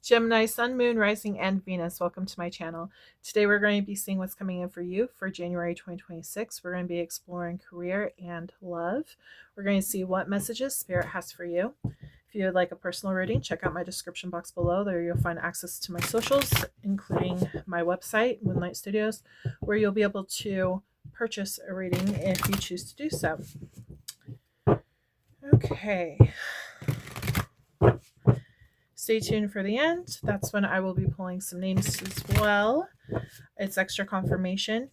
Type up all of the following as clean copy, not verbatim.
Gemini, Sun, Moon, Rising, and Venus. Welcome to my channel. Today we're going to be seeing what's coming in for you for January 2026. We're going to be exploring career and love. We're going to see what messages Spirit has for you. If you would like a personal reading, check out my description box below. There you'll find access to my socials, including my website, Moonlight Studios, where you'll be able to purchase a reading if you choose to do so. Okay. Stay tuned for the end. That's when I will be pulling some names as well. It's extra confirmation.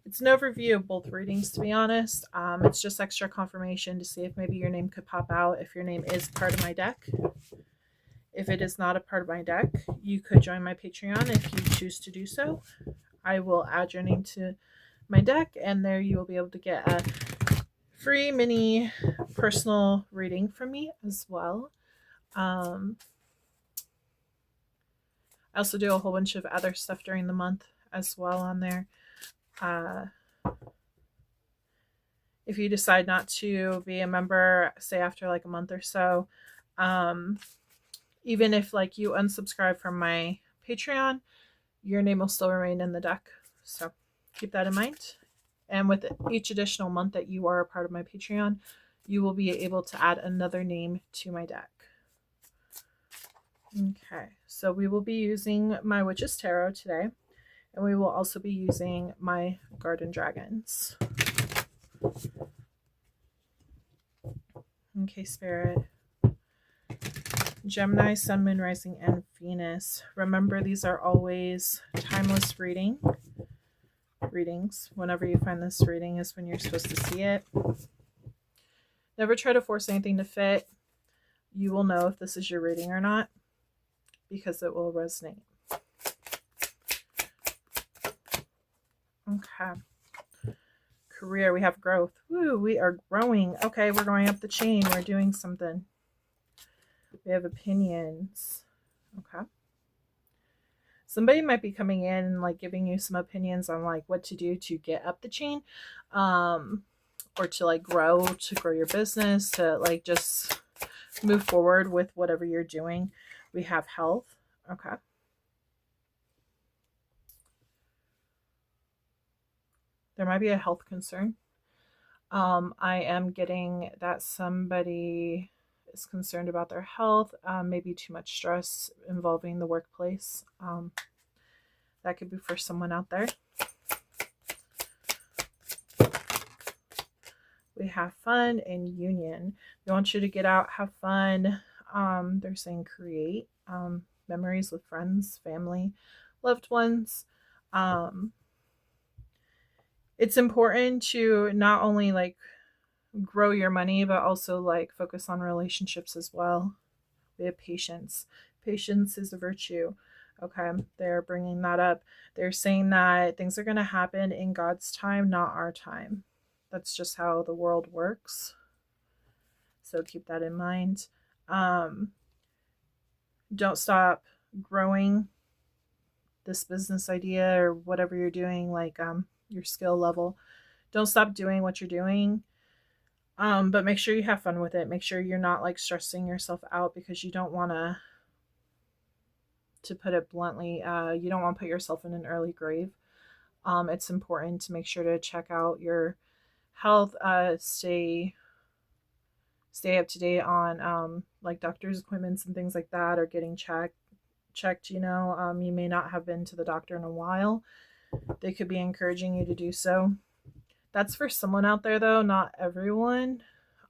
It's an overview of both readings, to be honest. It's just extra confirmation to see if maybe your name could pop out if your name is part of my deck. If it is not a part of my deck, you could join my Patreon if you choose to do so. I will add your name to my deck, and there you will be able to get a free mini personal reading from me as well. I also do a whole bunch of other stuff during the month as well on there. If you decide not to be a member, say after like a month or so, even if like you unsubscribe from my Patreon, your name will still remain in the deck. So keep that in mind. And with each additional month that you are a part of my Patreon, you will be able to add another name to my deck. Okay, so we will be using my Witch's Tarot today, and we will also be using my Garden Dragons. Okay, Spirit. Gemini, Sun, Moon, Rising, and Venus. Remember, these are always timeless readings. Whenever you find this reading is when you're supposed to see it. Never try to force anything to fit. You will know if this is your reading or not, because it will resonate. Okay. Career, we have growth. Woo, we are growing. Okay, we're going up the chain. We're doing something. We have opinions. Okay. Somebody might be coming in and like giving you some opinions on like what to do to get up the chain, or to like grow your business, to like just move forward with whatever you're doing. We have health. Okay. There might be a health concern. I am getting that somebody is concerned about their health, maybe too much stress involving the workplace. That could be for someone out there. We have fun and union. We want you to get out, have fun. They're saying create memories with friends, family, loved ones. It's important to not only like grow your money, but also like focus on relationships as well. We have patience. Patience is a virtue. Okay, they're bringing that up. They're saying that things are going to happen in God's time, not our time. That's just how the world works. So keep that in mind. Don't stop growing this business idea or whatever you're doing, like your skill level. Don't stop doing what you're doing. But make sure you have fun with it. Make sure you're not like stressing yourself out, because you don't want to put it bluntly, you don't want to put yourself in an early grave. It's important to make sure to check out your health, stay up to date on like doctor's appointments and things like that, or getting checked. You may not have been to the doctor in a while. They could be encouraging you to do so. That's for someone out there though, not everyone.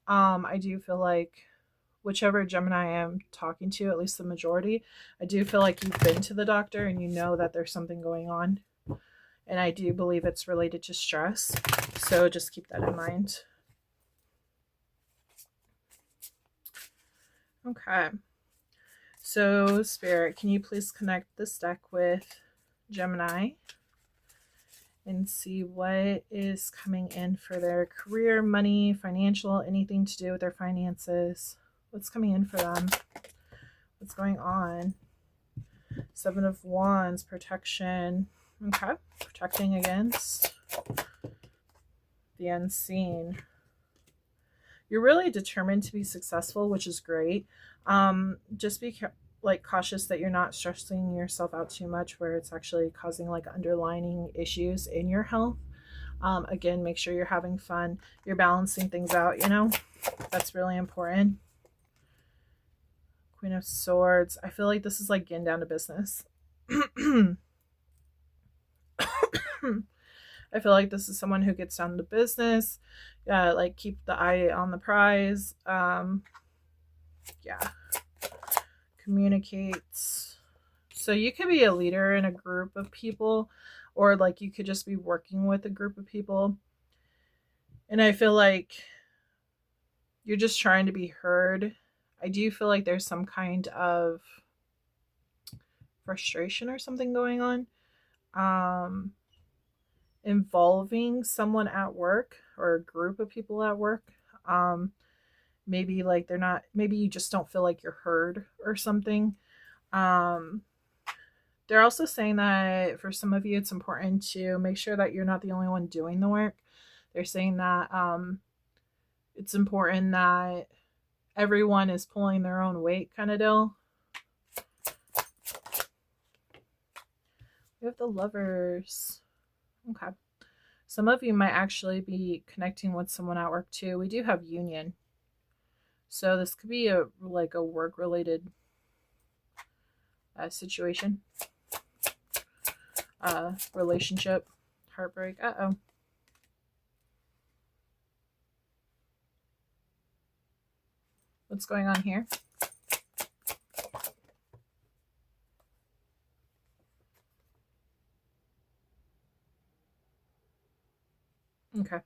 I do feel like whichever Gemini I am talking to, at least the majority, I do feel like you've been to the doctor and you know that there's something going on. And I do believe it's related to stress. So just keep that in mind. Okay. So Spirit, can you please connect this deck with Gemini and see what is coming in for their career, money, financial, anything to do with their finances. What's coming in for them? What's going on? Seven of Wands, protection. Okay, protecting against the unseen. You're really determined to be successful, which is great. Just be like cautious that you're not stressing yourself out too much where it's actually causing like underlining issues in your health. Again, make sure you're having fun, you're balancing things out, you know, that's really important. Queen of Swords. I feel like this is like getting down to business. I feel like this is someone who gets down to business. Like keep the eye on the prize. Yeah. Communicates. So you could be a leader in a group of people, or like you could just be working with a group of people. And I feel like you're just trying to be heard. I do feel like there's some kind of frustration or something going on. Involving someone at work or a group of people at work. Maybe like they're not, maybe you just don't feel like you're heard or something. They're also saying that for some of you, it's important to make sure that you're not the only one doing the work. They're saying that it's important that everyone is pulling their own weight kind of deal. We have the Lovers. Okay. Some of you might actually be connecting with someone at work too. We do have union. So this could be a like a work related situation. Relationship. Heartbreak. Uh-oh. What's going on here? Okay.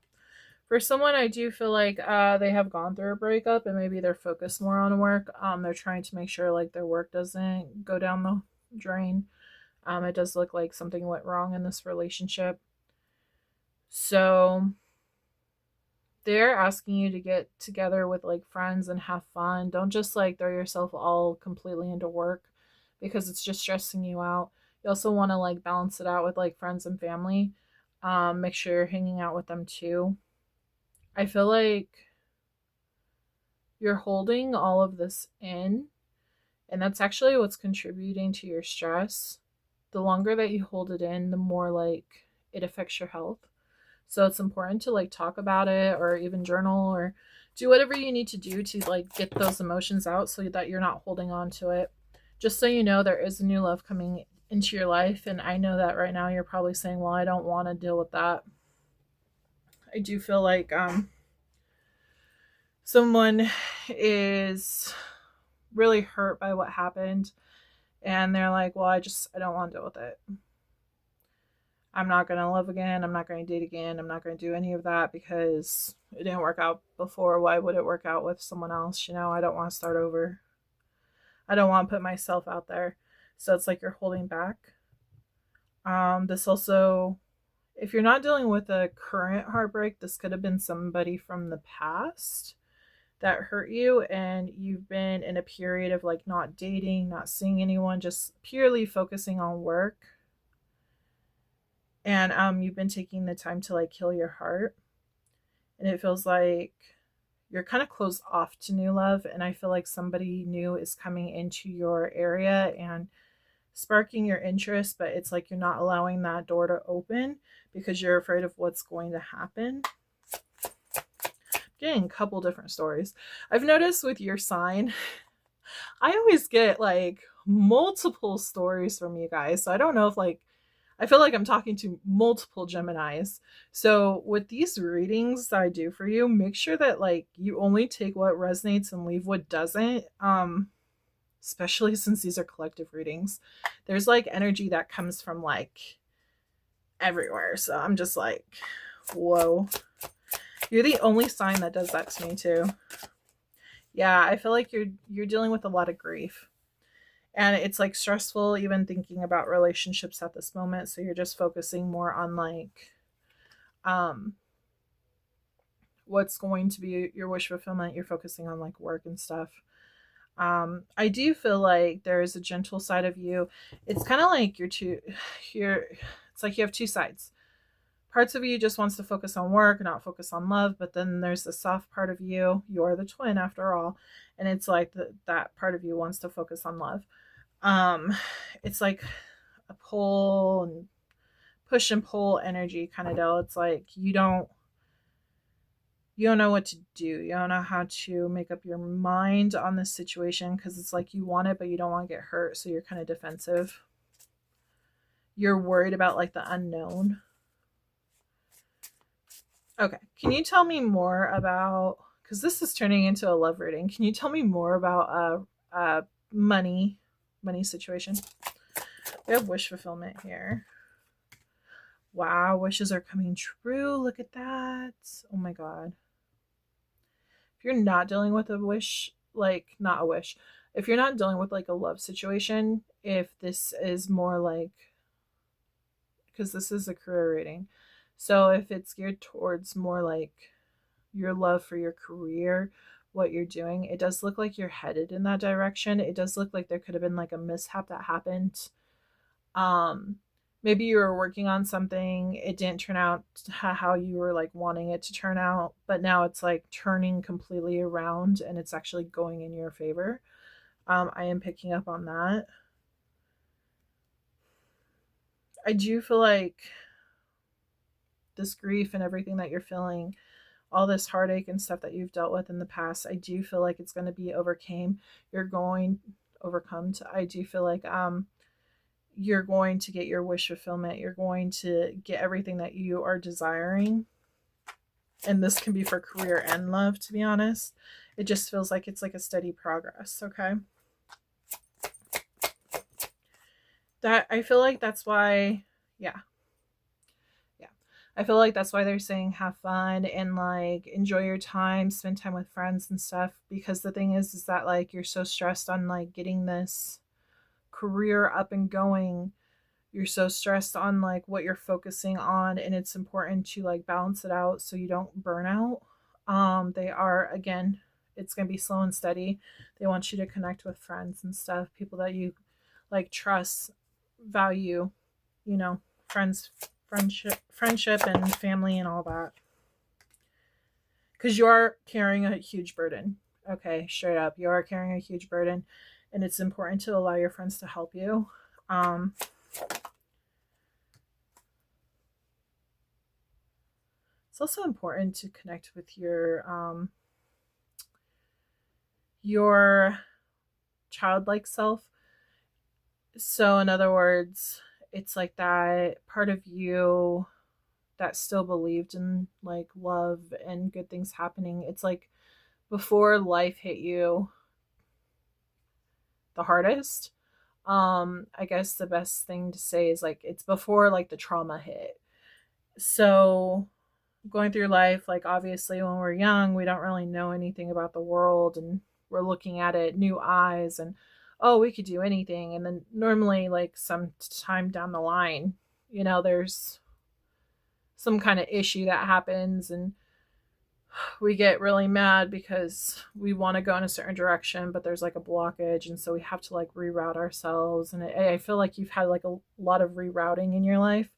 For someone, I do feel like they have gone through a breakup and maybe they're focused more on work. They're trying to make sure like their work doesn't go down the drain. It does look like something went wrong in this relationship. So they're asking you to get together with like friends and have fun. Don't just like throw yourself all completely into work because it's just stressing you out. You also want to like balance it out with like friends and family. Make sure you're hanging out with them too. I feel like you're holding all of this in, and that's actually what's contributing to your stress. The longer that you hold it in, the more like it affects your health. So it's important to like talk about it or even journal or do whatever you need to do to like get those emotions out so that you're not holding on to it. Just so you know, there is a new love coming into your life. And I know that right now you're probably saying, well, I don't want to deal with that. I do feel like someone is really hurt by what happened. And they're like, well, I don't want to deal with it. I'm not going to love again. I'm not going to date again. I'm not going to do any of that because it didn't work out before. Why would it work out with someone else? You know, I don't want to start over. I don't want to put myself out there. So it's like you're holding back. This also, if you're not dealing with a current heartbreak, this could have been somebody from the past that hurt you and you've been in a period of like not dating, not seeing anyone, just purely focusing on work. And you've been taking the time to like heal your heart. And it feels like you're kind of closed off to new love. And I feel like somebody new is coming into your area and sparking your interest, but it's like you're not allowing that door to open because you're afraid of what's going to happen. Getting a couple different stories. I've noticed with your sign, I always get like multiple stories from you guys. So I don't know if like, I feel like I'm talking to multiple Geminis. So with these readings that I do for you, make sure that like you only take what resonates and leave what doesn't. Especially since these are collective readings. There's like energy that comes from like everywhere. So I'm just like, whoa. You're the only sign that does that to me too. Yeah, I feel like you're dealing with a lot of grief. And it's like stressful even thinking about relationships at this moment. So you're just focusing more on like what's going to be your wish fulfillment. You're focusing on like work and stuff. I do feel like there is a gentle side of you. It's kind of like it's like you have two sides. parts of you just wants to focus on work, not focus on love. But then there's the soft part of you. You're the twin after all. And it's like that part of you wants to focus on love. It's like a pull and push and pull energy kind of deal. It's like you don't know what to do. You don't know how to make up your mind on this situation because it's like you want it, but you don't want to get hurt. So you're kind of defensive. You're worried about like the unknown. Okay. Can you tell me more about, because this is turning into a love reading. Can you tell me more about money situation? We have wish fulfillment here. Wow, wishes are coming true. Look at that. Oh my God. If you're not dealing with a wish, like not a wish, if you're not dealing with like a love situation, if this is more like, because this is a career reading, so if it's geared towards more like your love for your career, what you're doing, it does look like you're headed in that direction. It does look like there could have been like a mishap that happened. Maybe you were working on something, it didn't turn out how you were like wanting it to turn out, but now it's like turning completely around and it's actually going in your favor. I am picking up on that. I do feel like this grief and everything that you're feeling, all this heartache and stuff that you've dealt with in the past, I do feel like it's going to be overcome. I do feel like you're going to get your wish fulfillment. You're going to get everything that you are desiring. And this can be for career and love, to be honest. It just feels like it's like a steady progress, okay? That I feel like that's why, yeah. I feel like that's why they're saying have fun and like enjoy your time, spend time with friends and stuff. Because the thing is that like you're so stressed on like getting this career up and going. You're so stressed on like what you're focusing on, and it's important to like balance it out so you don't burn out. They are, again, it's going to be slow and steady. They want you to connect with friends and stuff, people that you like trust, value, you know, friendship and family and all that. Because you are carrying a huge burden. Okay, straight up, you are carrying a huge burden, and it's important to allow your friends to help you. It's also important to connect with your childlike self. So in other words, it's like that part of you that still believed in like love and good things happening. It's like before life hit you the hardest. I guess the best thing to say is like it's before like the trauma hit. So going through life, like obviously when we're young, we don't really know anything about the world and we're looking at it new eyes and oh, we could do anything. And then normally like some time down the line, you know, there's some kind of issue that happens and we get really mad because we want to go in a certain direction, but there's like a blockage. And so we have to like reroute ourselves. And I feel like you've had like a lot of rerouting in your life.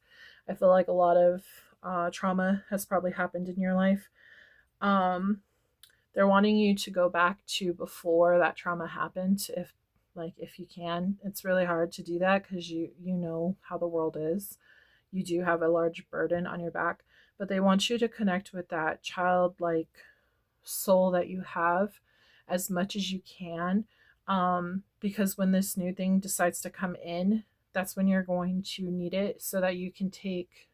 I feel like a lot of trauma has probably happened in your life. They're wanting you to go back to before that trauma happened, if you can. It's really hard to do that because you know how the world is. You do have a large burden on your back, but they want you to connect with that childlike soul that you have as much as you can, because when this new thing decides to come in, that's when you're going to need it so that you can take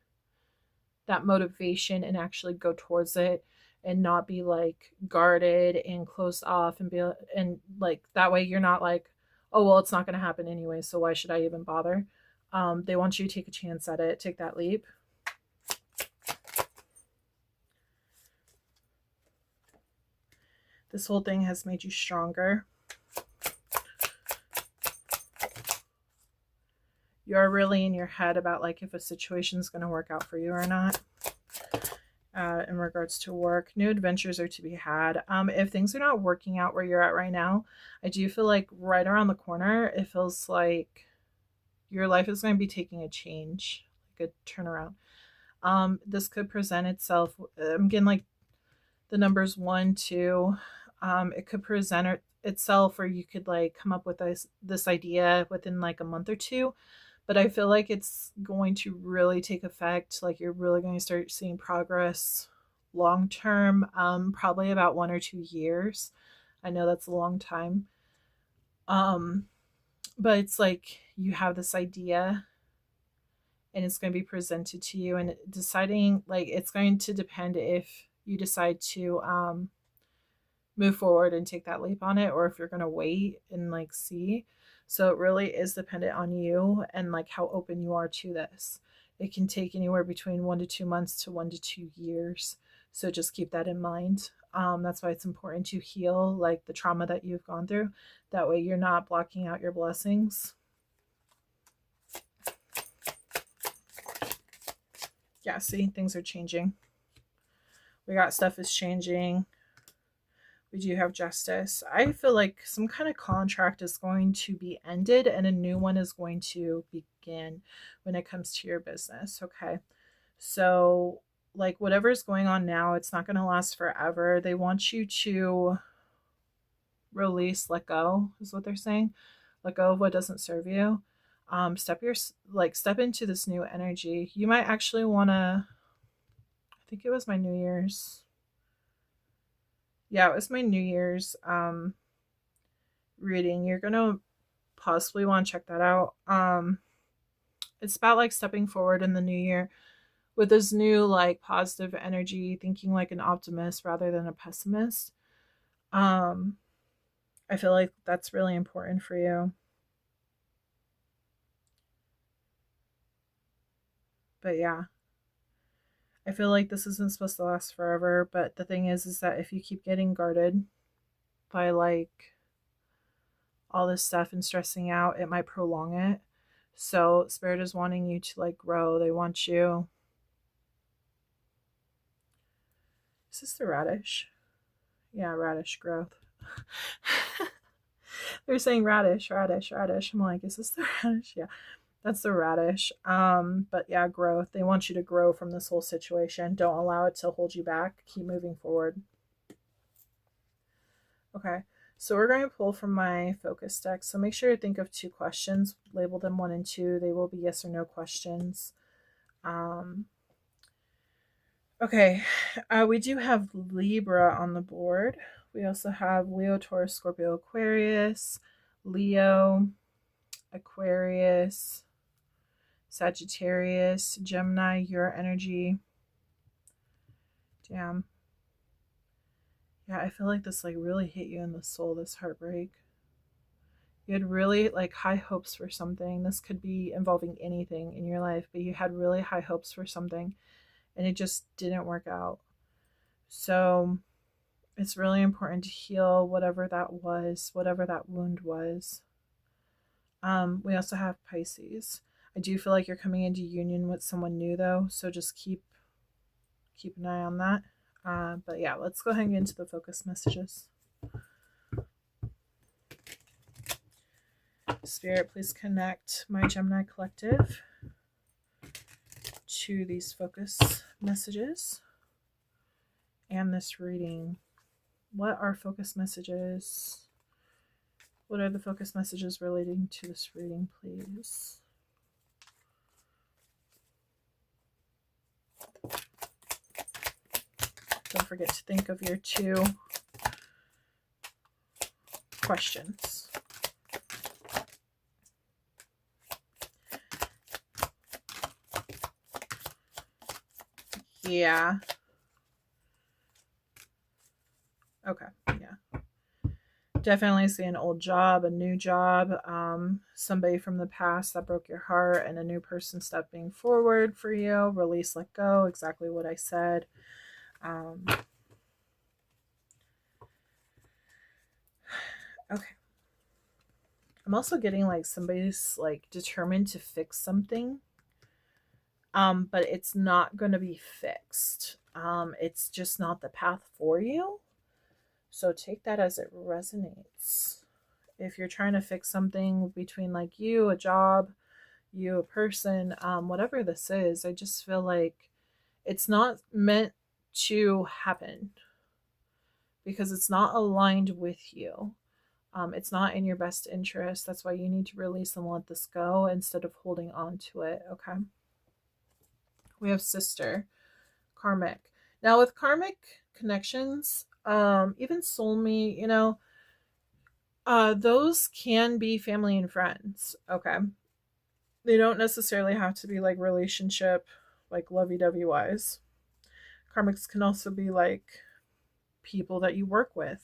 that motivation and actually go towards it and not be like guarded and closed off and like that way you're not like, oh well, it's not going to happen anyway, so why should I even bother? They want you to take a chance at it, take that leap. This whole thing has made you stronger. You're really in your head about like if a situation is going to work out for you or not. In regards to work, new adventures are to be had. If things are not working out where you're at right now, I do feel like right around the corner, it feels like your life is going to be taking a change, like a turnaround. This could present itself. I'm getting like the numbers 1, 2. It could present itself, or you could like come up with this idea within like a month or two. But I feel like it's going to really take effect. Like you're really going to start seeing progress long term, probably about 1 or 2 years. I know that's a long time. Um, but it's like you have this idea and it's going to be presented to you, and deciding, like, it's going to depend if you decide to move forward and take that leap on it, or if you're going to wait and like see. So it really is dependent on you and like how open you are to this. It can take anywhere between 1 to 2 months to 1 to 2 years. So just keep that in mind. That's why it's important to heal like the trauma that you've gone through. That way you're not blocking out your blessings. Yeah, see, things are changing. We got stuff is changing. We do have justice. I feel like some kind of contract is going to be ended and a new one is going to begin when it comes to your business. Okay. So, like, whatever's going on now, it's not going to last forever. They want you to release, let go, is what they're saying. Let go of what doesn't serve you. Step into this new energy. You might actually want to, I think it was my New Year's. Yeah, it was my New Year's reading. You're gonna possibly want to check that out. It's about like stepping forward in the new year with this new like positive energy, thinking like an optimist rather than a pessimist. I feel like that's really important for you. But yeah, I feel like this isn't supposed to last forever. But the thing is that if you keep getting guarded by like all this stuff and stressing out, it might prolong it. So Spirit is wanting you to like grow. They want you. Is this the radish? Yeah, radish growth. They're saying radish, radish, radish. I'm like, is this the radish? Yeah, that's the radish. But yeah, growth. They want you to grow from this whole situation. Don't allow it to hold you back. Keep moving forward. Okay. So we're going to pull from my focus deck. So make sure to think of 2 questions. Label them 1 and 2. They will be yes or no questions. Okay. We do have Libra on the board. We also have Leo, Taurus, Scorpio, Aquarius, Leo, Aquarius, Sagittarius, Gemini, your energy. Damn. Yeah, I feel like this like really hit you in the soul, this heartbreak. You had really like high hopes for something. This could be involving anything in your life, but you had really high hopes for something and it just didn't work out. So it's really important to heal whatever that was, whatever that wound was. We also have Pisces. I do feel like you're coming into union with someone new though, so just keep an eye on that. But yeah, let's go ahead and get into the focus messages. Spirit, please connect my Gemini collective to these focus messages and this reading. What are focus messages? What are the focus messages relating to this reading, please? Don't forget to think of your 2 questions. Yeah. Okay. Yeah. Definitely see an old job, a new job, somebody from the past that broke your heart, and a new person stepping forward for you. Release, let go. Exactly what I said. Okay. I'm also getting like somebody's like determined to fix something. But it's not going to be fixed. It's just not the path for you. So take that as it resonates. If you're trying to fix something between like you, a job, you, a person, whatever this is, I just feel like It's not meant to happen because it's not aligned with you. It's not in your best interest. That's why you need to release and let this go instead of holding on to it. Okay. We have sister, karmic. Now with karmic connections, even soulmate, those can be family and friends. Okay. They don't necessarily have to be like relationship, like lovey-dovey wise. Karmics can also be like people that you work with,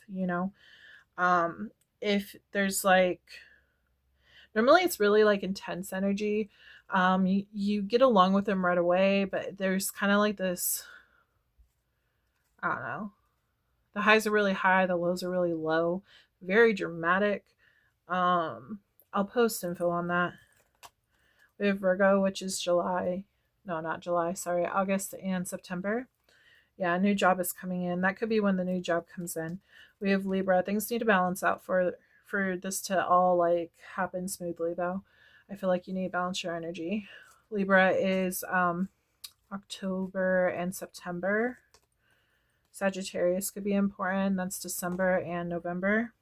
if there's like, normally it's really like intense energy. You get along with them right away, but there's kind of like this, I don't know, the highs are really high, the lows are really low, very dramatic. I'll post info on that. We have Virgo, which is July, no, not July, sorry, August and September. Yeah, a new job is coming in. That could be when the new job comes in. We have Libra. Things need to balance out for this to all like happen smoothly though. I feel like you need to balance your energy. Libra is October and September. Sagittarius could be important. That's December and November.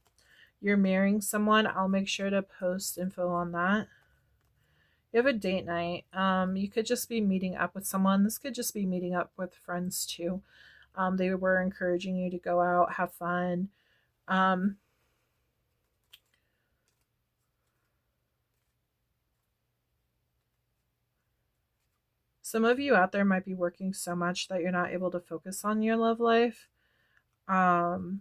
You're marrying someone. I'll make sure to post info on that. You have a date night. You could just be meeting up with someone. This could just be meeting up with friends too. They were encouraging you to go out, have fun. Some of you out there might be working so much that you're not able to focus on your love life. You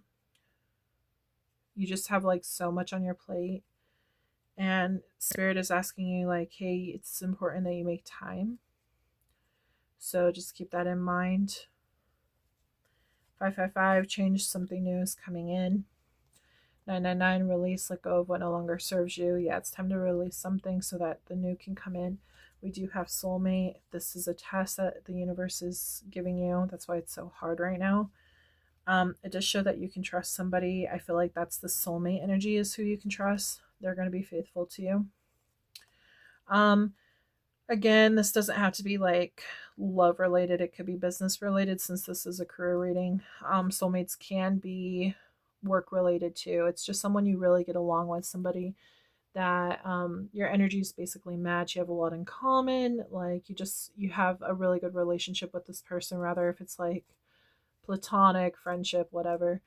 just have like so much on your plate. And Spirit is asking you like, hey, it's important that you make time. So just keep that in mind. 555, change, something new is coming in. 999, release, let go of what no longer serves you. Yeah, it's time to release something so that the new can come in. We do have soulmate. This is a test that the universe is giving you. That's why it's so hard right now. It does show that you can trust somebody. I feel like that's the soulmate energy, is who you can trust. They're going to be faithful to you. Again, this doesn't have to be like love related. It could be business related since this is a career reading. Soulmates can be work related too. It's just someone you really get along with, somebody that your energies basically match. You have a lot in common. Like you have a really good relationship with this person, rather if it's like platonic friendship, whatever.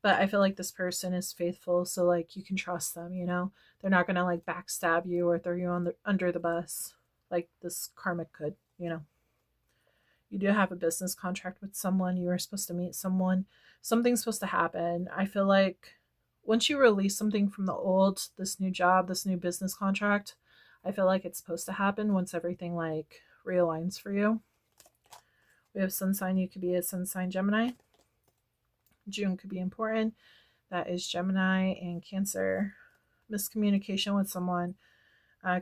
But I feel like this person is faithful, so like you can trust them, they're not gonna like backstab you or throw you under the bus like this karmic could. You do have a business contract with someone. You are supposed to meet someone. Something's supposed to happen. I feel like once you release something from the old, this new job, this new business contract, I feel like it's supposed to happen once everything like realigns for you. We have sun sign. You could be a sun sign Gemini. June could be important. That is Gemini and Cancer. Miscommunication with someone.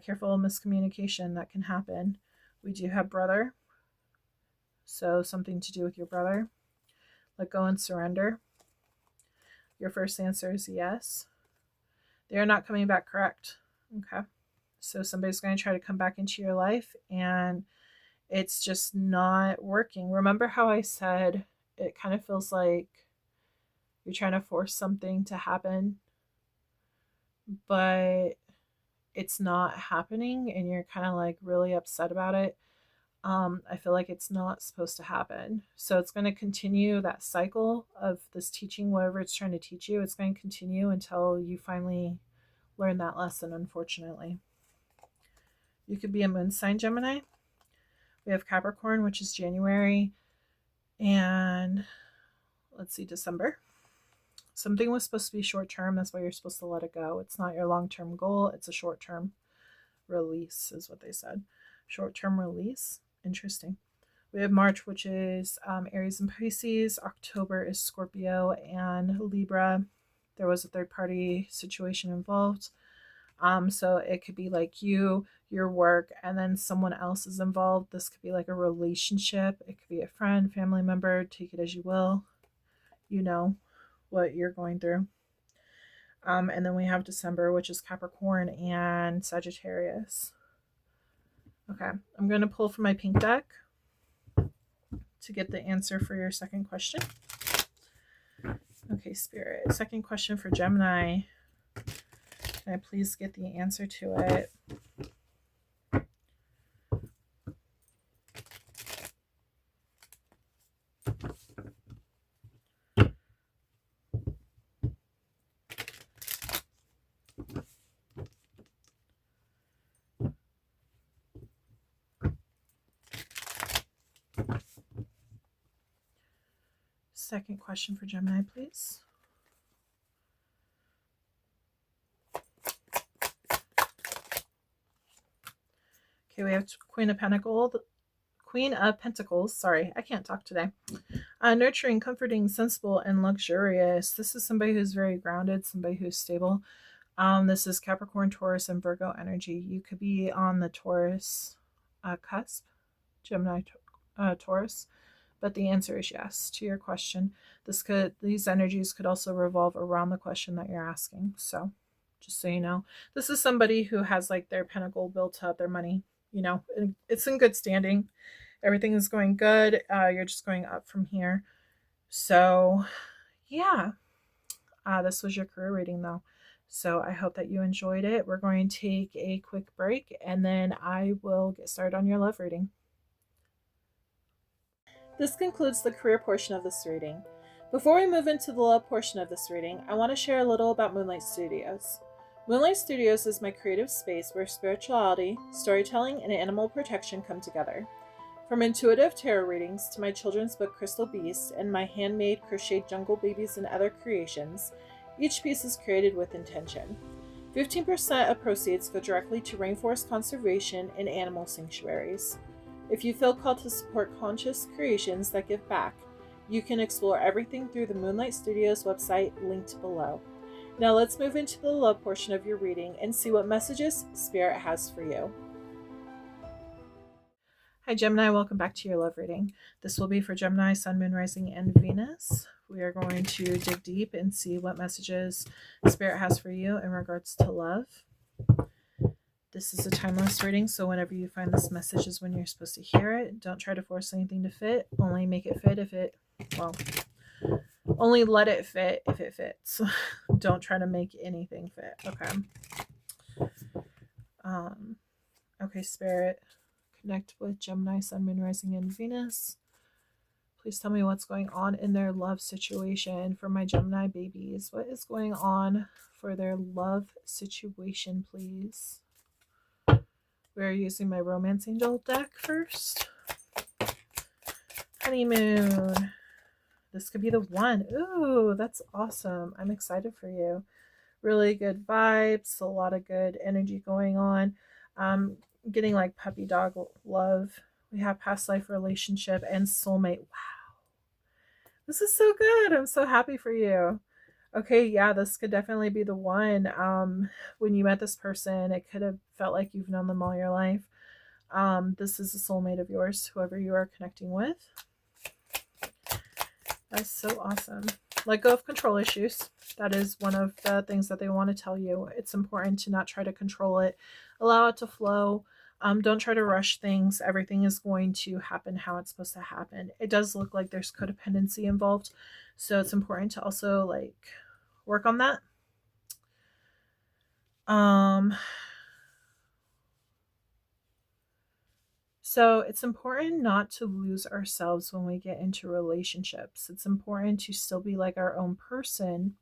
Careful miscommunication that can happen. We do have brother. So something to do with your brother. Let go and surrender. Your first answer is yes. They are not coming back correct. Okay. So somebody's going to try to come back into your life and it's just not working. Remember how I said it kind of feels like you're trying to force something to happen, but it's not happening and you're kind of like really upset about it. I feel like it's not supposed to happen. So it's going to continue that cycle of this teaching, whatever it's trying to teach you. It's going to continue until you finally learn that lesson, unfortunately. You could be a moon sign Gemini. We have Capricorn, which is January. And let's see, December. Something was supposed to be short term. That's why you're supposed to let it go. It's not your long term goal. It's a short term release, is what they said. Short term release. Interesting. We have March, which is Aries and Pisces. October is Scorpio and Libra. There was a third party situation involved. So it could be like you, your work, and then someone else is involved. This could be like a relationship. It could be a friend, family member. Take it as you will. You know what you're going through. And then we have December, which is Capricorn and Sagittarius. Okay, I'm going to pull from my pink deck. to get the answer for your second question. Okay, Spirit. Second question for Gemini. Can I please get the answer to it? Second question for Gemini, please. Okay, we have Queen of Pentacles. Sorry, I can't talk today. Nurturing, comforting, sensible, and luxurious. This is somebody who's very grounded, somebody who's stable. This is Capricorn, Taurus, and Virgo energy. You could be on the Taurus cusp, Gemini, Taurus. But the answer is yes to your question. These energies could also revolve around the question that you're asking. So just so you know, this is somebody who has like their pentacle built up, their money, you know, it's in good standing. Everything is going good. You're just going up from here. So yeah, this was your career reading though. So I hope that you enjoyed it. We're going to take a quick break and then I will get started on your love reading. This concludes the career portion of this reading. Before we move into the love portion of this reading, I want to share a little about Moonlight Studios. Moonlight Studios is my creative space where spirituality, storytelling, and animal protection come together. From intuitive tarot readings to my children's book Crystal Beast and my handmade crocheted jungle babies and other creations, each piece is created with intention. 15% of proceeds go directly to rainforest conservation and animal sanctuaries. If you feel called to support conscious creations that give back, you can explore everything through the Moonlight Studios website linked below. Now let's move into the love portion of your reading and see what messages Spirit has for you. Hi Gemini, welcome back to your love reading. This will be for Gemini, Sun, Moon, Rising, and Venus. We are going to dig deep and see what messages Spirit has for you in regards to love. This is a timeless reading, so whenever you find this message is when you're supposed to hear it. Don't try to force anything to fit. Only make it fit if it, well, only let it fit if it fits. Don't try to make anything fit. Okay. Okay, Spirit, connect with Gemini, Sun, Moon, Rising, and Venus. Please tell me what's going on in their love situation for my Gemini babies. What is going on for their love situation, please? We're using my Romance Angel deck first. Honeymoon. This could be the one. Ooh, that's awesome. I'm excited for you. Really good vibes. A lot of good energy going on. Getting like puppy dog love. We have past life relationship and soulmate. Wow. This is so good. I'm so happy for you. Okay, yeah, this could definitely be the one. When you met this person, it could have felt like you've known them all your life. This is a soulmate of yours, whoever you are connecting with. That's so awesome. Let go of control issues. That is one of the things that they want to tell you. It's important to not try to control it. Allow it to flow. Don't try to rush things. Everything is going to happen how it's supposed to happen. It does look like there's codependency involved. So it's important to also like work on that. So it's important not to lose ourselves when we get into relationships. It's important to still be like our own person.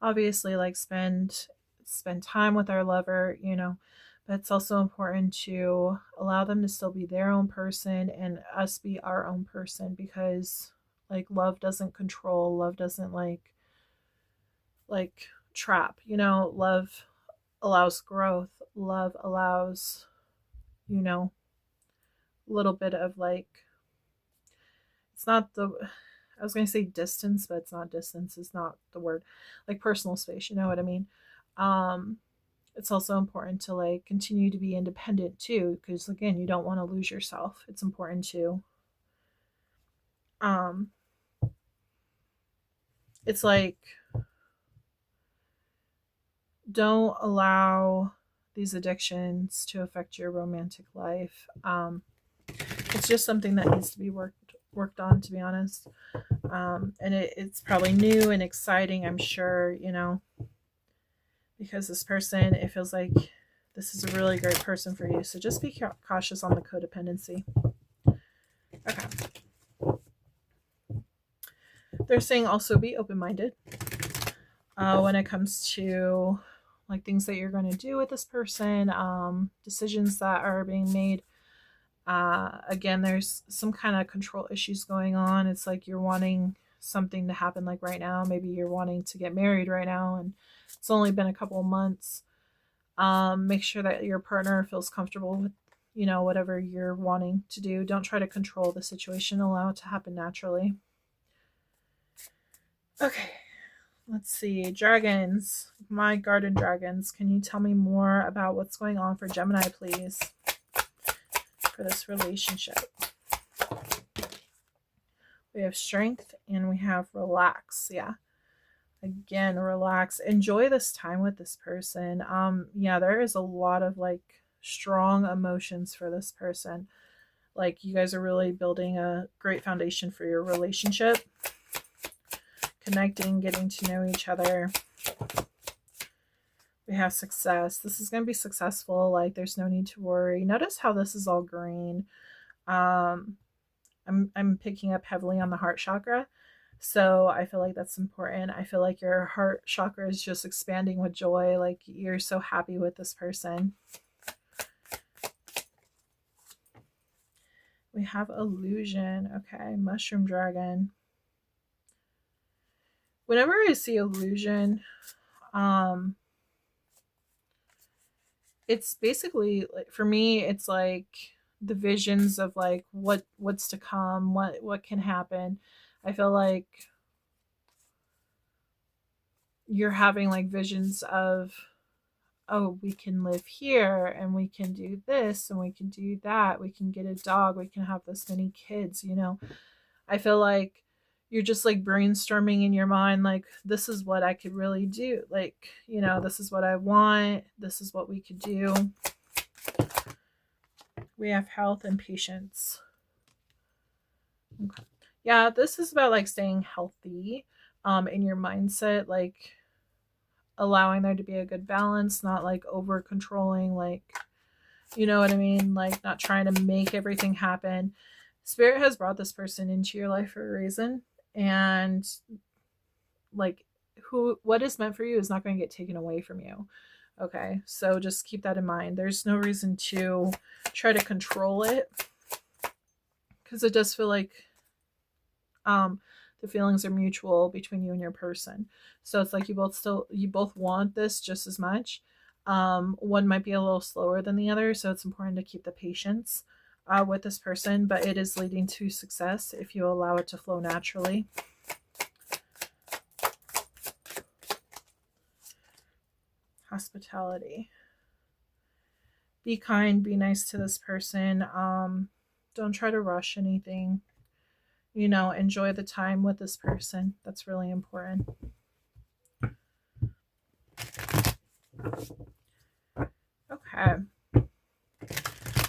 Obviously, like spend time with our lover, you know, but it's also important to allow them to still be their own person and us be our own person, because like love doesn't control, love doesn't like trap, you know. Love allows growth, love allows, you know, a little bit of like, it's not the, I was going to say distance, but it's not distance, is not the word, like personal space, you know what I mean? It's also important to like continue to be independent too, because again, you don't want to lose yourself. It's important to it's like, don't allow these addictions to affect your romantic life. It's just something that needs to be worked worked on, to be honest. And it's probably new and exciting, I'm sure, you know, because this person, it feels like this is a really great person for you. So just be cautious on the codependency. Okay. They're saying also be open-minded when it comes to like things that you're going to do with this person, decisions that are being made. Again, there's some kind of control issues going on. It's like you're wanting something to happen like right now. Maybe you're wanting to get married right now and it's only been a couple of months. Make sure that your partner feels comfortable with, you know, whatever you're wanting to do. Don't try to control the situation. Allow it to happen naturally. Okay. Let's see. Dragons. My garden dragons. Can you tell me more about what's going on for Gemini, please? For this relationship. We have strength and we have relax. Yeah. Again, relax. Enjoy this time with this person. Yeah, there is a lot of like strong emotions for this person. Like you guys are really building a great foundation for your relationship. Connecting, getting to know each other. We have success. This is going to be successful. Like there's no need to worry. Notice how this is all green. I'm picking up heavily on the heart chakra. So I feel like that's important. I feel like your heart chakra is just expanding with joy. Like you're so happy with this person. We have illusion. Okay. Mushroom dragon. Whenever I see illusion, it's basically like, for me, it's like the visions of like what's to come, what can happen. I feel like you're having like visions of, oh, we can live here and we can do this and we can do that. We can get a dog. We can have this many kids, you know. I feel like you're just like brainstorming in your mind, like, this is what I could really do. Like, you know, this is what I want. This is what we could do. We have health and patience. Okay. Yeah, this is about like staying healthy in your mindset, like allowing there to be a good balance, not like over controlling, like, you know what I mean? Like not trying to make everything happen. Spirit has brought this person into your life for a reason. And like what is meant for you is not going to get taken away from you. Okay. So just keep that in mind. There's no reason to try to control it. Because it does feel like the feelings are mutual between you and your person. So it's like you both want this just as much. One might be a little slower than the other, so it's important to keep the patience with this person, but it is leading to success if you allow it to flow naturally. Hospitality. Be kind, be nice to this person. Don't try to rush anything. You know, enjoy the time with this person. That's really important. Okay.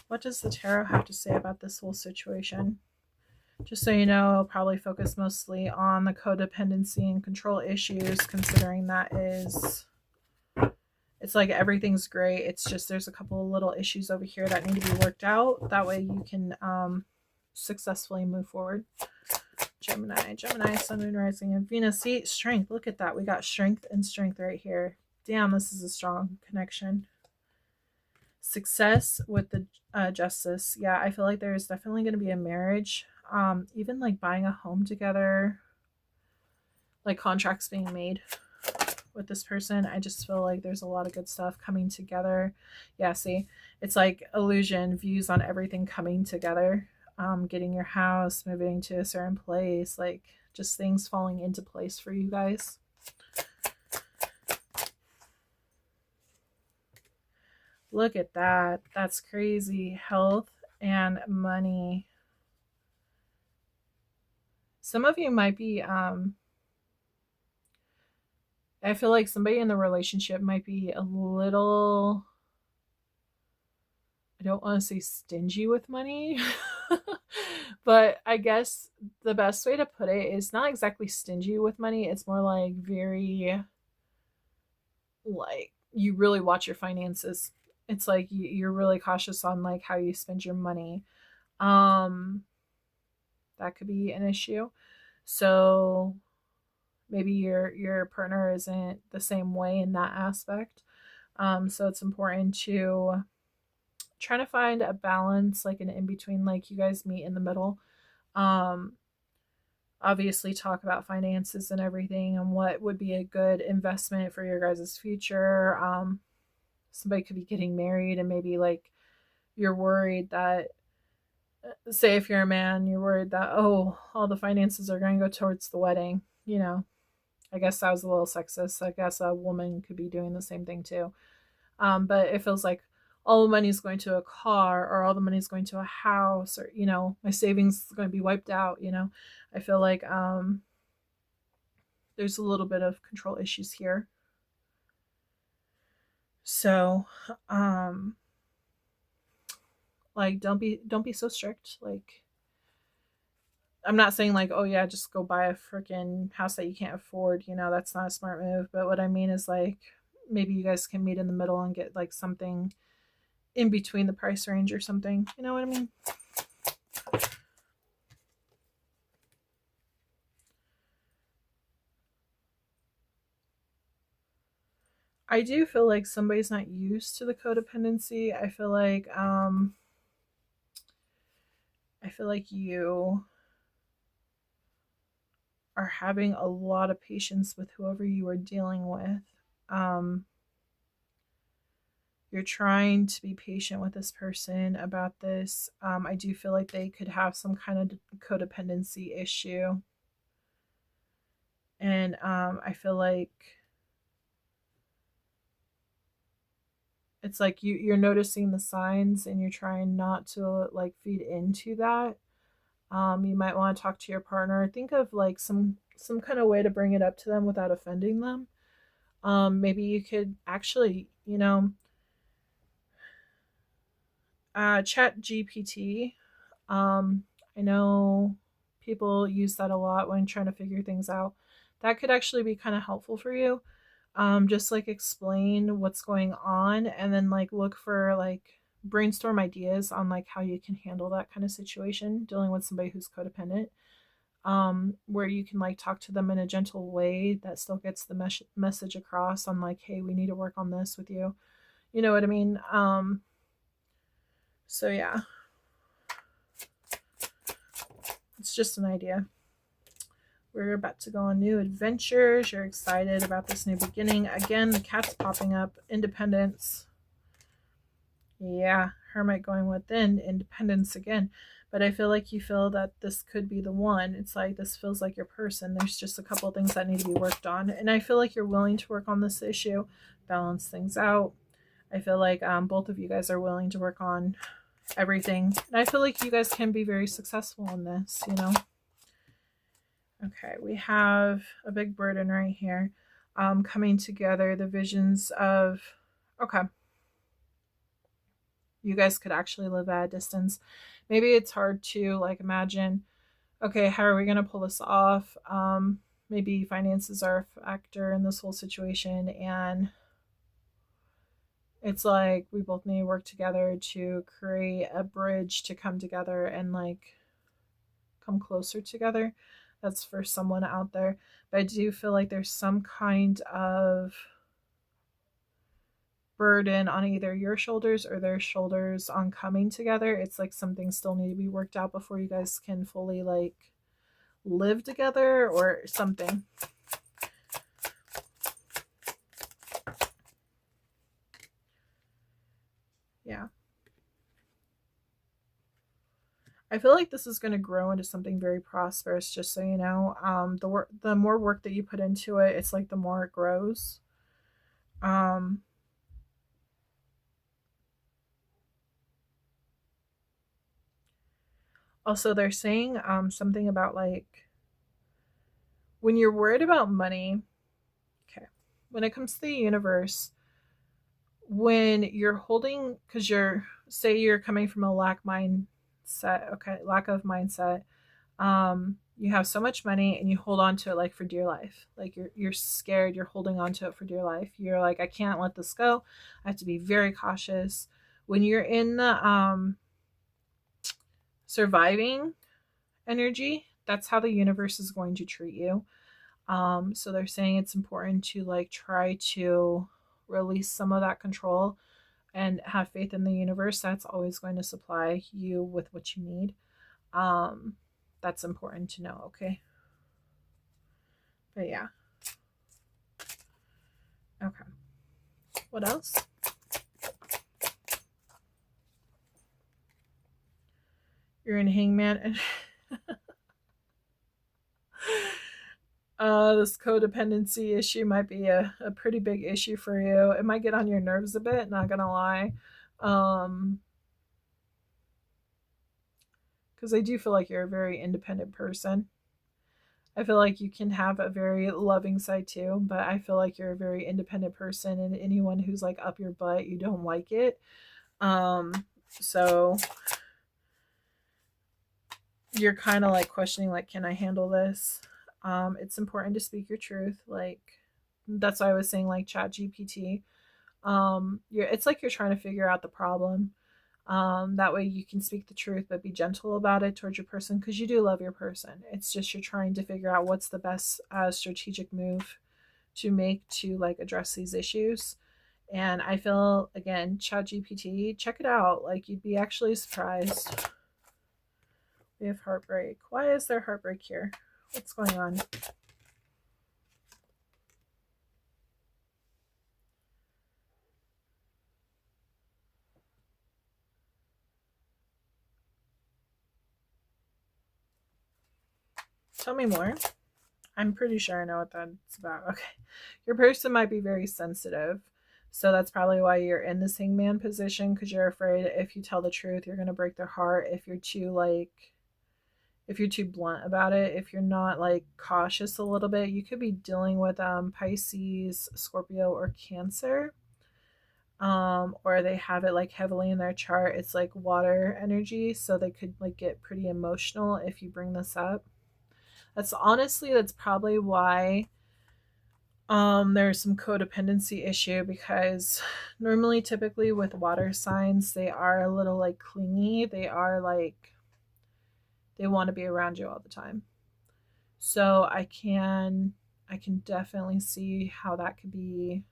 What does the tarot have to say about this whole situation? Just so you know, I'll probably focus mostly on the codependency and control issues, considering that is, it's like everything's great. It's just there's a couple of little issues over here that need to be worked out. That way you can successfully move forward. Gemini, Sun, Moon, Rising, and Venus. See, strength. Look at that. We got strength and strength right here. Damn, this is a strong connection. Success with the Justice. Yeah, I feel like there's definitely going to be a marriage. Even like buying a home together. Like contracts being made with this person. I just feel like there's a lot of good stuff coming together. Yeah, see, it's like illusion, views on everything coming together. Getting your house, moving to a certain place, like just things falling into place for you guys. Look at that. That's crazy. Health and money. Some of you might be, I feel like somebody in the relationship might be a little, I don't want to say stingy with money. But I guess the best way to put it is not exactly stingy with money. It's more like very, like, you really watch your finances. It's like you're really cautious on like how you spend your money. Um, that could be an issue. So maybe your partner isn't the same way in that aspect. So it's important to try to find a balance, like an in between, like you guys meet in the middle. Um, Obviously talk about finances and everything and what would be a good investment for your guys' future. Somebody could be getting married and maybe like you're worried that, say if you're a man, you're worried that, oh, all the finances are going to go towards the wedding. I guess that was a little sexist. I guess a woman could be doing the same thing too. But it feels like all the money's going to a car or all the money's going to a house, or my savings is going to be wiped out. I feel like there's a little bit of control issues here. So like don't be so strict. Like, I'm not saying like, oh yeah, just go buy a freaking house that you can't afford. That's not a smart move. But what I mean is like, maybe you guys can meet in the middle and get like something in between the price range or something. You know what I mean? I do feel like somebody's not used to the codependency. I feel like you are having a lot of patience with whoever you are dealing with. Um, you're trying to be patient with this person about this. I do feel like they could have some kind of codependency issue. And I feel like it's like you're noticing the signs and you're trying not to like feed into that. You might want to talk to your partner. Think of like some kind of way to bring it up to them without offending them. Maybe you could actually, chat GPT. I know people use that a lot when trying to figure things out. That could actually be kind of helpful for you. Just like explain what's going on and then like look for like brainstorm ideas on like how you can handle that kind of situation dealing with somebody who's codependent. Where you can like talk to them in a gentle way that still gets the message across on like, hey, we need to work on this with you. You know what I mean? So yeah, it's just an idea. We're about to go on new adventures. You're excited about this new beginning. Again, the cat's popping up. Independence. Yeah, Hermit going within. Independence again. But I feel like you feel that this could be the one. It's like this feels like your person. There's just a couple of things that need to be worked on. And I feel like you're willing to work on this issue, balance things out. I feel like both of you guys are willing to work on everything. And I feel like you guys can be very successful in this, Okay, we have a big burden right here. Coming together, the visions of, okay, you guys could actually live at a distance. Maybe it's hard to like imagine, okay, how are we going to pull this off? Maybe finances are a factor in this whole situation. And it's like we both need to work together to create a bridge to come together and like come closer together. That's for someone out there. But I do feel like there's some kind of burden on either your shoulders or their shoulders on coming together. It's like some things still need to be worked out before you guys can fully like live together or something. Yeah. I feel like this is going to grow into something very prosperous, just so you know. The more work that you put into it, it's like the more it grows. Um, Also, they're saying something about like when you're worried about money. Okay, when it comes to the universe, when you're holding, because you're, say you're coming from a lack mindset mindset. Okay, lack of mindset. You have so much money and you hold on to it like for dear life. Like you're scared, you're holding on to it for dear life. You're like, I can't let this go. I have to be very cautious. When you're in the surviving energy, that's how the universe is going to treat you. So they're saying it's important to like try to release some of that control and have faith in the universe. That's always going to supply you with what you need. That's important to know, okay? But yeah. Okay. What else? You're in Hangman and this codependency issue might be a pretty big issue for you. It might get on your nerves a bit, not gonna lie. Because I do feel like you're a very independent person. I feel like you can have a very loving side too, but I feel like you're a very independent person, and anyone who's like up your butt, you don't like it. So you're kind of like questioning, like, can I handle this? It's important to speak your truth. Like, that's why I was saying, like, chat GPT. It's like you're trying to figure out the problem. That way you can speak the truth, but be gentle about it towards your person, because you do love your person. It's just you're trying to figure out what's the best strategic move to make to like address these issues. And I feel, again, chat GPT, check it out. Like, you'd be actually surprised. We have heartbreak. Why is there heartbreak here? What's going on? Tell me more. I'm pretty sure I know what that's about. Okay. Your person might be very sensitive. So that's probably why you're in this hangman position, because you're afraid if you tell the truth, you're going to break their heart. If you're too blunt about it, if you're not like cautious a little bit, you could be dealing with Pisces, Scorpio, or Cancer. Or they have it like heavily in their chart. It's like water energy, so they could like get pretty emotional if you bring this up. That's probably why there's some codependency issue, because normally typically with water signs, they are a little like clingy. They are like, they want to be around you all the time. So I can definitely see how that could be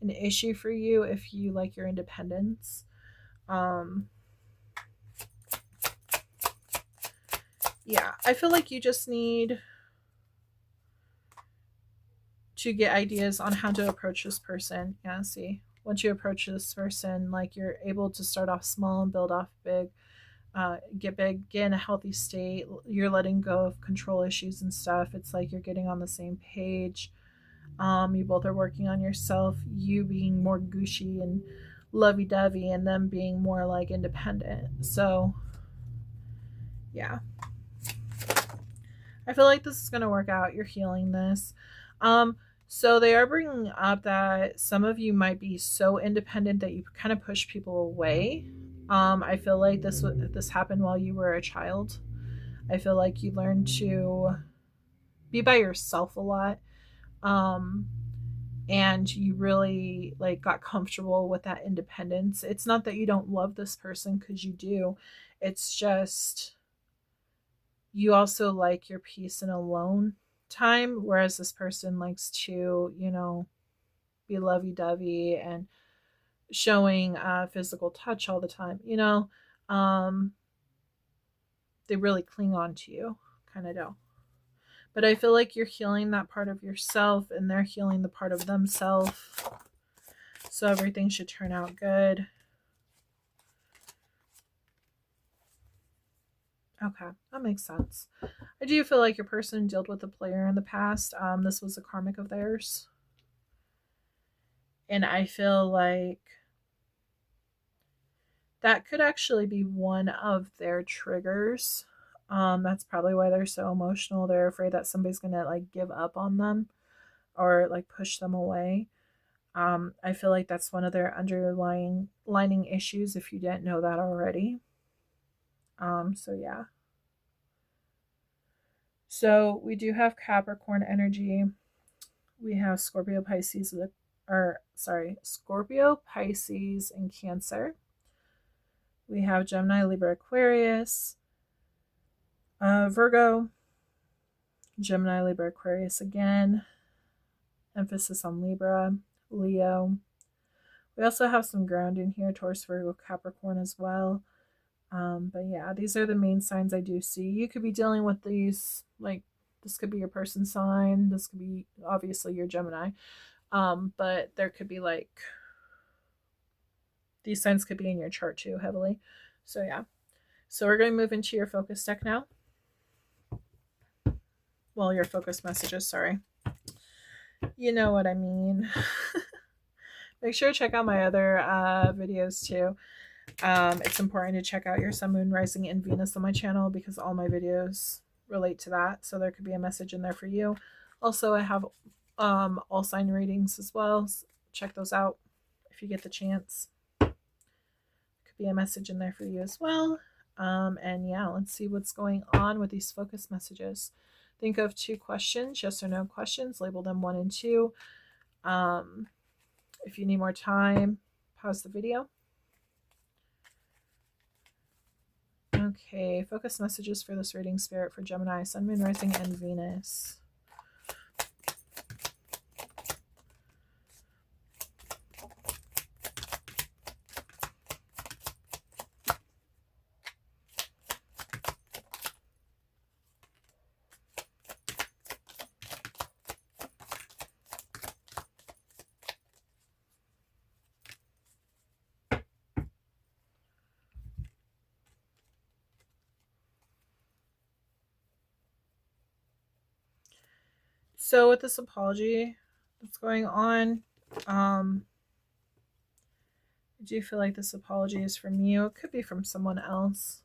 an issue for you if you like your independence. Yeah, I feel like you just need to get ideas on how to approach this person. Yeah, see, once you approach this person, like, you're able to start off small and build off big. Get big, get in a healthy state. You're letting go of control issues and stuff. It's like you're getting on the same page. You both are working on yourself, you being more gushy and lovey-dovey, and them being more like independent. So yeah, I feel like this is going to work out. You're healing this. So they are bringing up that some of you might be so independent that you kind of push people away. I feel like this happened while you were a child. I feel like you learned to be by yourself a lot. And you really like got comfortable with that independence. It's not that you don't love this person, because you do. It's just you also like your peace and alone time, whereas this person likes to, be lovey-dovey and showing physical touch all the time. They really cling on to you, kind of do. But I feel like you're healing that part of yourself, and they're healing the part of themselves. So everything should turn out good. Okay, that makes sense. I do feel like your person dealt with a player in the past. This was a karmic of theirs. And I feel like that could actually be one of their triggers. That's probably why they're so emotional. They're afraid that somebody's gonna like give up on them or like push them away. I feel like that's one of their underlying issues, if you didn't know that already. So yeah. So we do have Capricorn energy. We have Scorpio, Pisces, Scorpio, Pisces, and Cancer. We have Gemini, Libra, Aquarius, Virgo, Gemini, Libra, Aquarius again. Emphasis on Libra, Leo. We also have some ground in here, Taurus, Virgo, Capricorn as well. But yeah, these are the main signs I do see. You could be dealing with these, like, this could be your person sign. This could be, obviously, your Gemini. But there could be, like, these signs could be in your chart too, heavily. So yeah. So we're going to move into your focus deck now. Well, your focus messages, sorry. You know what I mean. Make sure to check out my other videos too. It's important to check out your Sun, Moon, Rising, and Venus on my channel because all my videos relate to that. So there could be a message in there for you. Also, I have all sign readings as well. So check those out if you get the chance. Could be a message in there for you as well. And yeah, let's see what's going on with these focus messages. Think of 2 questions, yes or no questions. Label them 1 and 2. If you need more time, pause the video. Okay, focus messages for this reading, Spirit, for Gemini, Sun, Moon, Rising, and Venus. So with this apology that's going on, I do feel like this apology is from you. It could be from someone else.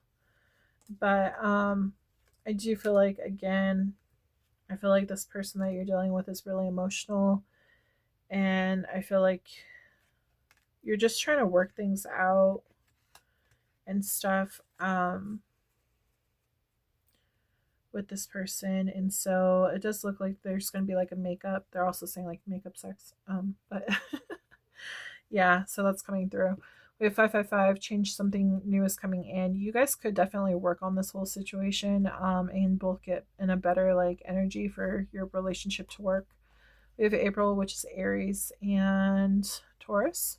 But I do feel like, again, I feel like this person that you're dealing with is really emotional. And I feel like you're just trying to work things out and stuff. With this person, and so it does look like there's going to be like a makeup. They're also saying like makeup sex, but yeah, so that's coming through. We have 555, change, something new is coming in. You guys could definitely work on this whole situation and both get in a better like energy for your relationship to work. We have April, which is Aries and Taurus.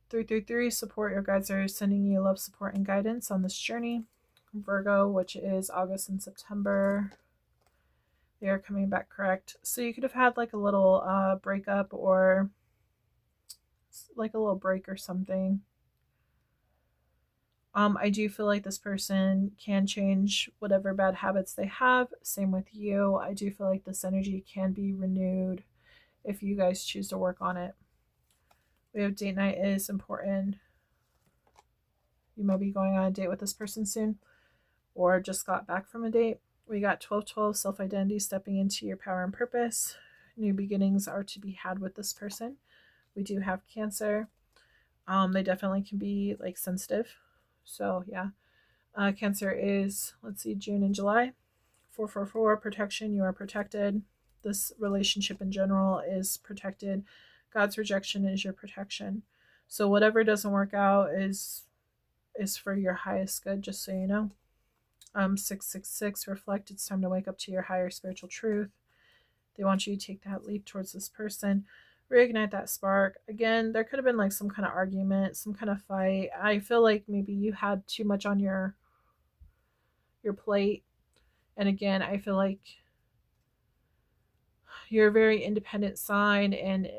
333, support, your guides are sending you love, support, and guidance on this journey. Virgo, which is August and September. They are coming back correct. So you could have had like a little breakup or like a little break or something. I do feel like this person can change whatever bad habits they have. Same with you. I do feel like this energy can be renewed if you guys choose to work on it. We have date night is important. You might be going on a date with this person soon, or just got back from a date. We got 1212, self-identity, stepping into your power and purpose. New beginnings are to be had with this person. We do have Cancer. They definitely can be like sensitive. So yeah. Cancer is, let's see, June and July. 444, protection. You are protected. This relationship in general is protected. God's rejection is your protection. So whatever doesn't work out is for your highest good, just so you know. 666, reflect. It's time to wake up to your higher spiritual truth. They want you to take that leap towards this person. Reignite that spark. Again, there could have been like some kind of argument, some kind of fight. I feel like maybe you had too much on your plate. And again, I feel like you're a very independent sign, and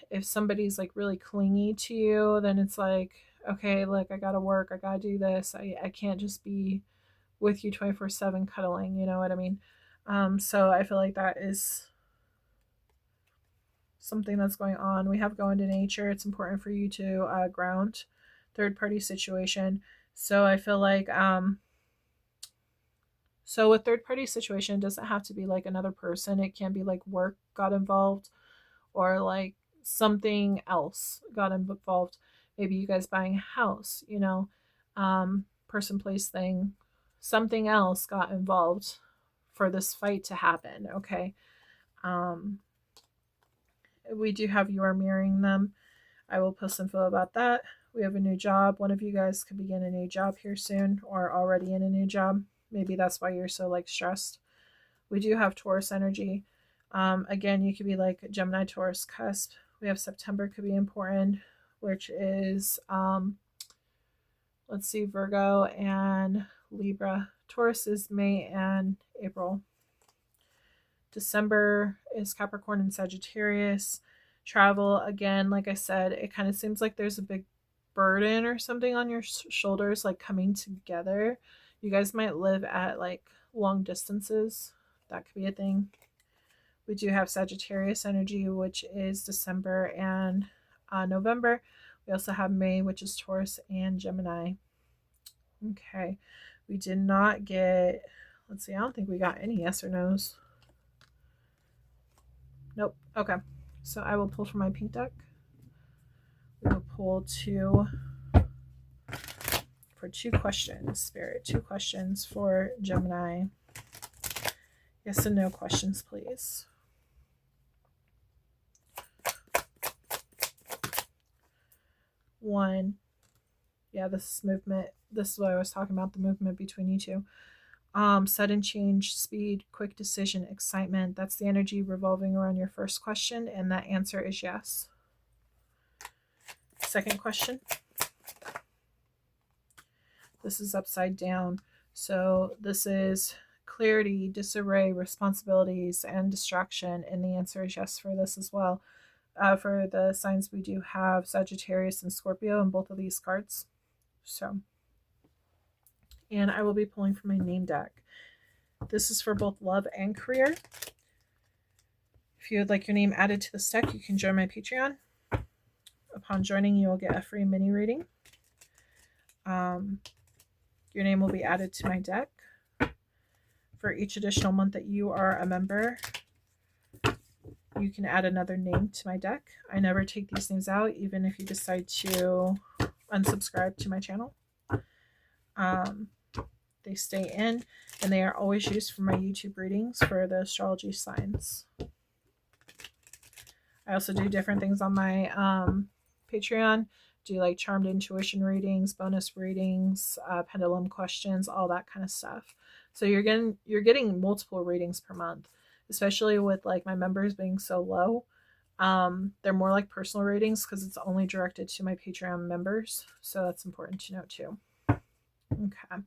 if somebody's like really clingy to you, then it's like, okay, look, I gotta work, I gotta do this. I can't just be with you 24/7 cuddling, you know what I mean? So I feel like that is something that's going on. We have go into nature. It's important for you to ground. Third party situation. So I feel like so with third party situation, it doesn't have to be like another person. It can be like work got involved, or like something else got involved. Maybe you guys buying a house, you know. person, place, thing, something else got involved for this fight to happen. Okay. We do have you are mirroring them. I will post info about that. We have a new job. One of you guys could begin a new job here soon, or already in a new job. Maybe that's why you're so like stressed. We do have Taurus energy. Again, you could be like Gemini, Taurus cusp. We have September could be important, which is let's see, Virgo and Libra. Taurus is May and April. December is Capricorn and Sagittarius. Travel, again, like I said, it kind of seems like there's a big burden or something on your shoulders, like coming together. You guys might live at like long distances. That could be a thing. We do have Sagittarius energy, which is December and November. We also have May, which is Taurus and Gemini. Okay. We did not get, let's see, I don't think we got any yes or no's. Nope. Okay. So I will pull from my pink deck. We will pull for 2 questions, Spirit. 2 questions for Gemini. Yes and no questions, please. One. Yeah, this is movement. This is what I was talking about, the movement between you two. Sudden change, speed, quick decision, excitement. That's the energy revolving around your first question, and that answer is yes. Second question. This is upside down. So this is clarity, disarray, responsibilities, and distraction, and the answer is yes for this as well. For the signs, we do have Sagittarius and Scorpio in both of these cards. So, and I will be pulling from my name deck. This is for both love and career. If you would like your name added to this deck, you can join my Patreon. Upon joining, you will get a free mini reading. Your name will be added to my deck. For each additional month that you are a member, you can add another name to my deck. I never take these names out, even if you decide to unsubscribe to my channel. They stay in, and they are always used for my YouTube readings for the astrology signs. I also do different things on my Patreon. Do like charmed intuition readings, bonus readings, pendulum questions, all that kind of stuff. So you're getting multiple readings per month, especially with like my members being so low. They're more like personal readings because it's only directed to my Patreon members. So that's important to note too. Okay.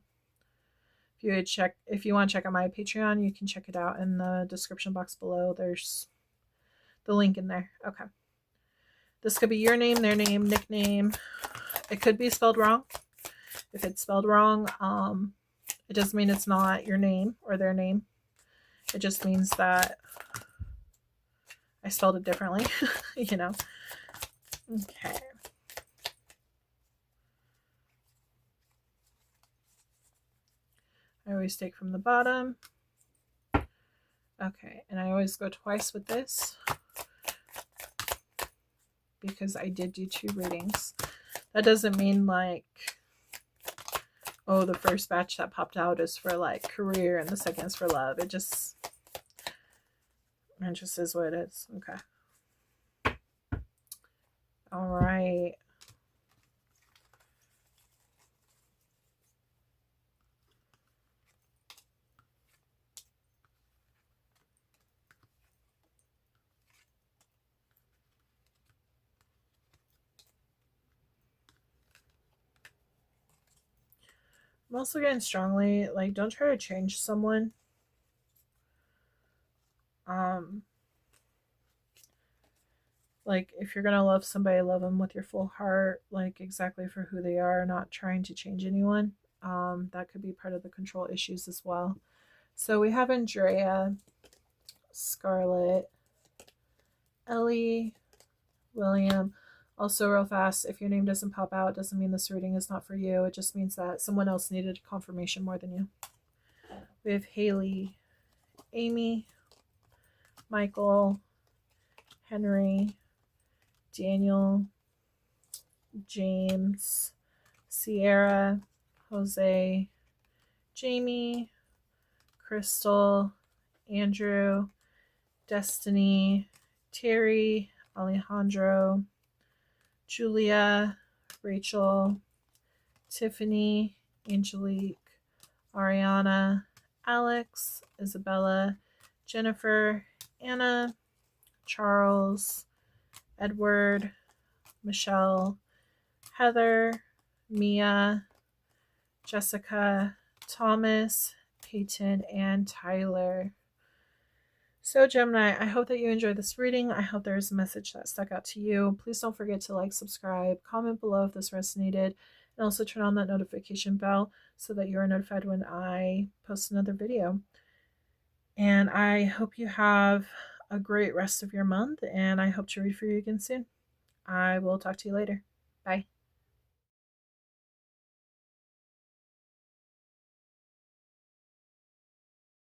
If you want to check out my Patreon, you can check it out in the description box below. There's the link in there. Okay. This could be your name, their name, nickname. It could be spelled wrong. If it's spelled wrong, it doesn't mean it's not your name or their name. It just means that I spelled it differently, you know. Okay. I always take from the bottom. Okay, and I always go twice with this because I did do 2 readings. That doesn't mean like, oh, the first batch that popped out is for like career and the second is for love. It just is what it is. Okay. All right. I'm also getting strongly, like, don't try to change someone. Like, if you're gonna love somebody, love them with your full heart, like, exactly for who they are, not trying to change anyone. That could be part of the control issues as well. So we have Andrea, Scarlett, Ellie, William. Also, real fast, if your name doesn't pop out, doesn't mean this reading is not for you. It just means that someone else needed confirmation more than you. We have Haley, Amy, Michael, Henry, Daniel, James, Sierra, Jose, Jamie, Crystal, Andrew, Destiny, Terry, Alejandro, Julia, Rachel, Tiffany, Angelique, Ariana, Alex, Isabella, Jennifer, Anna, Charles, Edward, Michelle, Heather, Mia, Jessica, Thomas, Peyton, and Tyler. So Gemini, I hope that you enjoyed this reading. I hope there's a message that stuck out to you. Please don't forget to like, subscribe, comment below if this resonated, and also turn on that notification bell so that you are notified when I post another video. And I hope you have a great rest of your month, and I hope to read for you again soon. I will talk to you later. Bye.